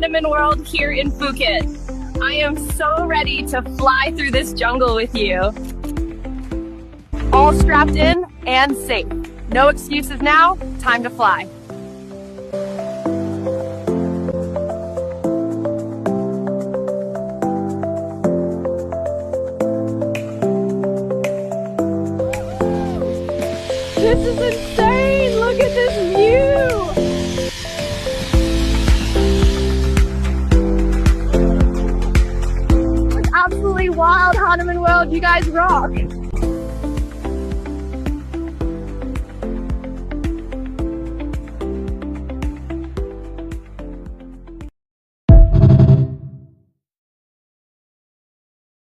Hanuman World here in Phuket. I am so ready to fly through this jungle with you. All strapped in and safe. No excuses now, time to fly. This is insane! Look at this view! It's absolutely wild, Hanuman World. You guys rock!